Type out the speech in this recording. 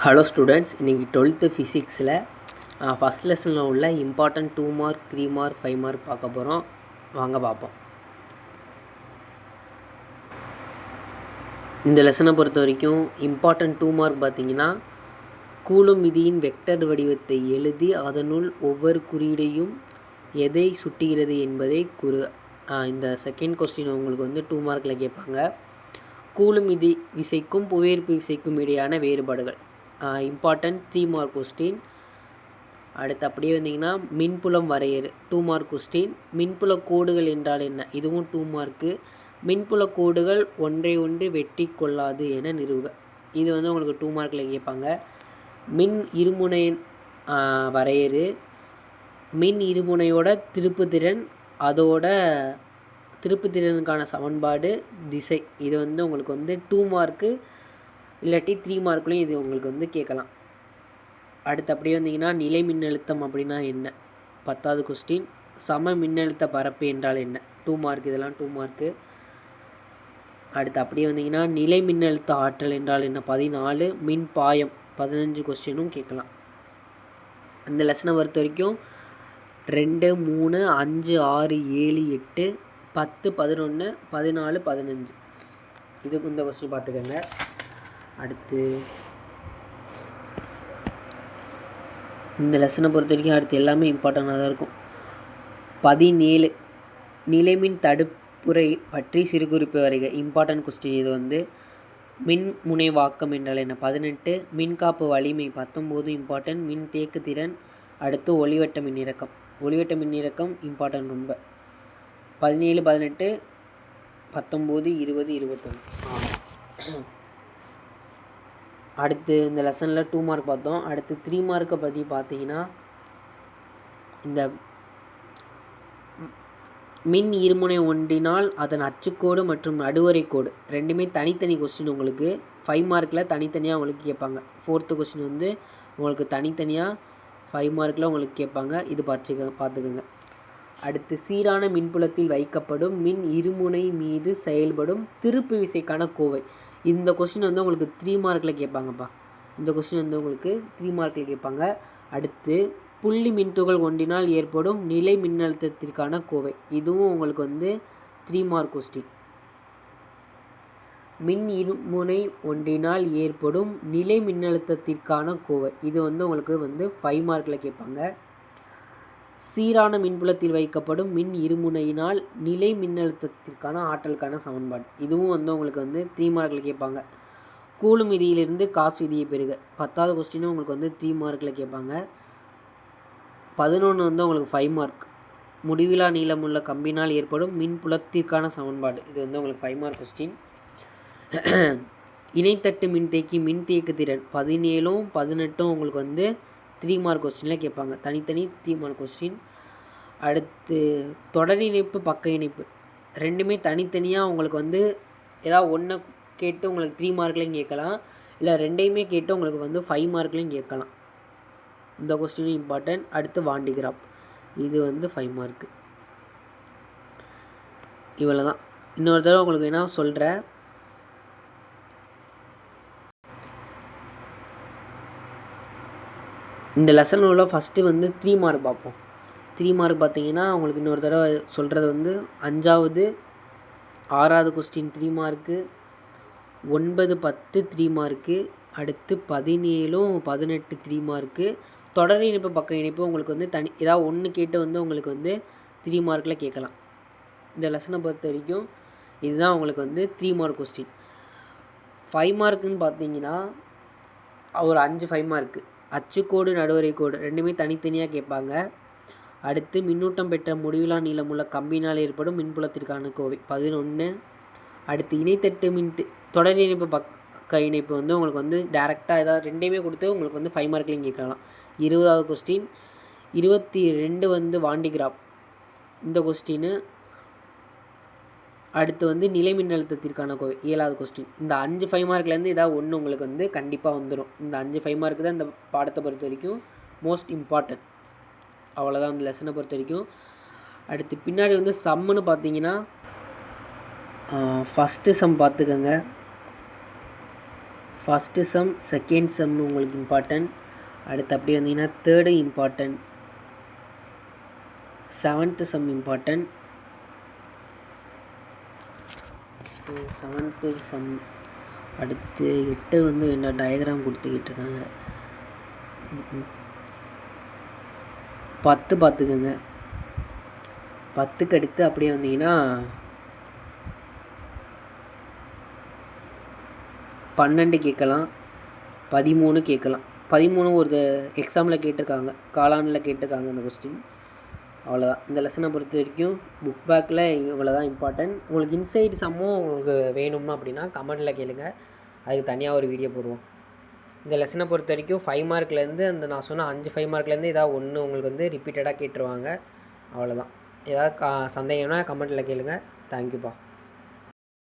Hello students, இன்றைக்கி 12th ஃபிசிக்ஸில் first லெசனில் உள்ள இம்பார்ட்டன்ட் 2 மார்க் 3 மார்க் 5 மார்க் பார்க்க போகிறோம். வாங்க பார்ப்போம். இந்த லெசனை பொறுத்த வரைக்கும் இம்பார்ட்டன்ட் 2 மார்க் பார்த்திங்கன்னா, கூலும் விதியின் வெக்டர் வடிவத்தை எழுதி அதனுள் ஒவ்வொரு குறியீடையும் எதை சுட்டுகிறது என்பதை இந்த செகண்ட் கொஸ்டின் உங்களுக்கு 2 மார்க்கில் கேட்பாங்க. கூலும் விசைக்கும் புவியீர்ப்பு விசைக்கும் இடையான வேறுபாடுகள் இம்பார்ட்டன்ட் 3 மார்க் கொஸ்டின். அடுத்து அப்படியே வந்தீங்கன்னா மின்புலம் வரையறு 2 மார்க் கொஸ்டின். மின்புல கோடுகள் என்றால் என்ன, இதுவும் 2 மார்க்கு. மின்புல கோடுகள் ஒன்றை ஒன்று வெட்டி கொள்ளாது என நிறுவுக, இது உங்களுக்கு 2 மார்க்கில் கேட்பாங்க. மின் இருமுனை வரையறு, மின் இருமுனையோட திருப்புத்திறன், அதோட திருப்புத்திறனுக்கான சமன்பாடு, திசை, இது உங்களுக்கு 2 மார்க்கு இல்லாட்டி 3 மார்க்லையும் இது உங்களுக்கு கேட்கலாம். அடுத்து அப்படியே வந்தீங்கன்னா நிலை மின்னழுத்தம் அப்படின்னா என்ன, 10வது கொஸ்டின். சம மின்னழுத்த பரப்பு என்றால் என்ன, 2 மார்க், இதெல்லாம் 2 மார்க்கு. அடுத்து அப்படியே வந்தீங்கன்னா நிலை மின்னழுத்த ஆற்றல் என்றால் என்ன, 14. மின் பாயம் 15 கொஸ்டினும் கேட்கலாம். அந்த லெசனை பொறுத்த வரைக்கும் 2, 3, 5, 6, 7, 8, 10, 11, 14, 15 இதுக்கு இந்த கொஸ்டின் பார்த்துக்கோங்க. அடுத்து இந்த லெசனை பொறுத்த வரைக்கும் அடுத்து எல்லாமே இம்பார்ட்டண்ட்டாக தான் இருக்கும். 17 நிலைமின் தடுப்புரை பற்றி சிறு குறிப்பு வரைக, இம்பார்ட்டன்ட் கொஸ்டின். இது மின் முனைவாக்கம் என்றால் என்ன, 18. மின்காப்பு வலிமை 19 இம்பார்ட்டன்ட். மின் தேக்கு திறன். அடுத்து ஒளிவட்ட மின்னிறக்கம், ஒளிவட்ட மின்னிறக்கம் இம்பார்ட்டன்ட் ரொம்ப. 17, 18, 19, 20, 21. அடுத்து இந்த லெசனில் 2 மார்க் பார்த்தோம். அடுத்து 3 மார்க்கை பற்றி பார்த்தீங்கன்னா, இந்த மின் இருமுனை ஒன்றினால் அதன் அச்சுக்கோடு மற்றும் நடுவரை கோடு ரெண்டுமே தனித்தனி கொஸ்டின். உங்களுக்கு 5 மார்க்கில் தனித்தனியாக உங்களுக்கு கேட்பாங்க. 4th கொஸ்டின் உங்களுக்கு தனித்தனியாக 5 மார்க்கில் உங்களுக்கு கேட்பாங்க. இது பார்த்துக்கோங்க. அடுத்து சீரான மின்புலத்தில் வைக்கப்படும் மின் இருமுனை மீது செயல்படும் திருப்பு விசைக்கான கோவை, இந்த கொஸ்டின் உங்களுக்கு 3 மார்க்கில் கேட்பாங்கப்பா. இந்த கொஸ்டின் உங்களுக்கு 3 மார்க்கில் கேட்பாங்க. அடுத்து புள்ளி மின்துகள் ஒன்றினால் ஏற்படும் நிலை மின்னழுத்தத்திற்கான கோவை, இதுவும் உங்களுக்கு 3 மார்க் கொஸ்டின். மின் இருமுனை ஒன்றினால் ஏற்படும் நிலை மின்னழுத்தத்திற்கான கோவை, இது உங்களுக்கு 5 மார்க்கில் கேட்பாங்க. சீரான மின்புலத்தில் வைக்கப்படும் மின் இருமுனையினால் நிலை மின்னழுத்தத்திற்கான ஆற்றலுக்கான சமன்பாடு, இதுவும் உங்களுக்கு 3 மார்க்கில் கேட்பாங்க. கூலும் விதியிலிருந்து காஸ் விதியை பெறுக, 10வது கொஸ்டினும் உங்களுக்கு 3 மார்க்கில் கேட்பாங்க. 11 உங்களுக்கு 5 மார்க். முடிவிலா நீளமுள்ள கம்பினால் ஏற்படும் மின்புலத்திற்கான சமன்பாடு, இது உங்களுக்கு 5 மார்க் கொஸ்டின். இணைத்தட்டு மின்தேக்கி மின்தேக்கு திறன் 17, 18 உங்களுக்கு 3 மார்க் கொஸ்டினில் கேட்பாங்க. தனித்தனி 3 மார்க் கொஸ்டின். அடுத்து தொடர் இணைப்பு பக்க இணைப்பு ரெண்டுமே தனித்தனியாக உங்களுக்கு ஏதாவது ஒன்று கேட்டு உங்களுக்கு 3 மார்க்லையும் கேட்கலாம், இல்லை ரெண்டையுமே கேட்டு உங்களுக்கு 5 மார்க்லையும் கேட்கலாம். இந்த கொஸ்டினும் இம்பார்ட்டன்ட். அடுத்து வாண்டிகிராஃப், இது 5 மார்க்கு. இவ்வளோ தான். இன்னொரு தடவை உங்களுக்கு என்ன சொல்கிறேன், இந்த லெசனில் உள்ள ஃபஸ்ட்டு 3 மார்க் பார்ப்போம். 3 மார்க் பார்த்தீங்கன்னா உங்களுக்கு இன்னொரு தடவை சொல்கிறது 5வது 6வது கொஸ்டின் 3 மார்க்கு, 9, 10 3 மார்க்கு. அடுத்து 17, 18 3 மார்க்கு. தொடர் இணைப்பு பக்க இணைப்பு உங்களுக்கு தனி ஏதாவது ஒன்று கேட்டு உங்களுக்கு 3 மார்க்கில் கேட்கலாம். இந்த லெசனை பொறுத்த வரைக்கும் இதுதான் உங்களுக்கு 3 மார்க் கொஸ்டின். 5 மார்க்குன்னு பார்த்தீங்கன்னா ஒரு 5 மார்க்கு. அச்சுக்கோடு நடுவரை கோடு ரெண்டுமே தனித்தனியாக கேட்பாங்க. அடுத்து மின்னூட்டம் பெற்ற முடிவிலா நீளமுள்ள கம்பினால் ஏற்படும் மின்புலத்திற்கான கோவை 11. அடுத்து இணைத்தட்டு தொடர் இணைப்பு பக்க இணைப்பு உங்களுக்கு டேரெக்டாக ஏதாவது ரெண்டையுமே கொடுத்து உங்களுக்கு 5 மார்க்லையும் கேட்கலாம். 20வது கொஸ்டின். 22 வாண்டிகிராஃப், இந்த கொஸ்டின். அடுத்து நிலை மின்னழுத்தத்திற்கான கோவை 7வது கொஸ்டின். இந்த 5 மார்க்லேருந்து ஏதாவது ஒன்று உங்களுக்கு கண்டிப்பாக வந்துடும். இந்த 5 மார்க்கு தான் இந்த பாடத்தை பொறுத்த வரைக்கும் மோஸ்ட் இம்பார்ட்டன்ட். அவ்வளோதான் இந்த லெசனை பொறுத்த வரைக்கும். அடுத்து பின்னாடி சம்முன்னு பார்த்தீங்கன்னா ஃபஸ்ட்டு சம் பார்த்துக்கோங்க. ஃபஸ்ட்டு சம் செகண்ட் சம் உங்களுக்கு இம்பார்ட்டன்ட். அடுத்து அப்படியே வந்தீங்கன்னா third important, 7th sum important. 7th sum அடுத்து 8 வந்து என்ன டயக்ராம் கொடுத்துக்கிட்டு இருக்காங்க. 10 பார்த்துக்கோங்க. 10க்கு அடுத்து அப்படியே வந்தீங்கன்னா 12 கேட்கலாம், 13 கேட்கலாம். 13 ஒரு எக்ஸாமில் கேட்டிருக்காங்க, காலாண்டில் கேட்டிருக்காங்க அந்த கொஸ்டின். அவ்வளோதான். இந்த லெசனை பொறுத்த வரைக்கும் புக் பேக்கில் இவ்வளோ தான் இம்பார்ட்டன்ட். உங்களுக்கு இன்சைட் சம்மும் உங்களுக்கு வேணும்னா அப்படின்னா கமெண்டில் கேளுங்க, அதுக்கு தனியாக ஒரு வீடியோ போடுவோம். இந்த லெசனை பொறுத்த வரைக்கும் 5 மார்க்லேருந்து அந்த நான் சொன்ன 5 மார்க்லேருந்து ஏதாவது ஒன்று உங்களுக்கு வந்து ரிப்பீட்டடாக கேட்டுருவாங்க. அவ்வளோதான். ஏதாவது சந்தேகம்னா கமெண்ட்டில் கேளுங்க. தேங்க்யூப்பா.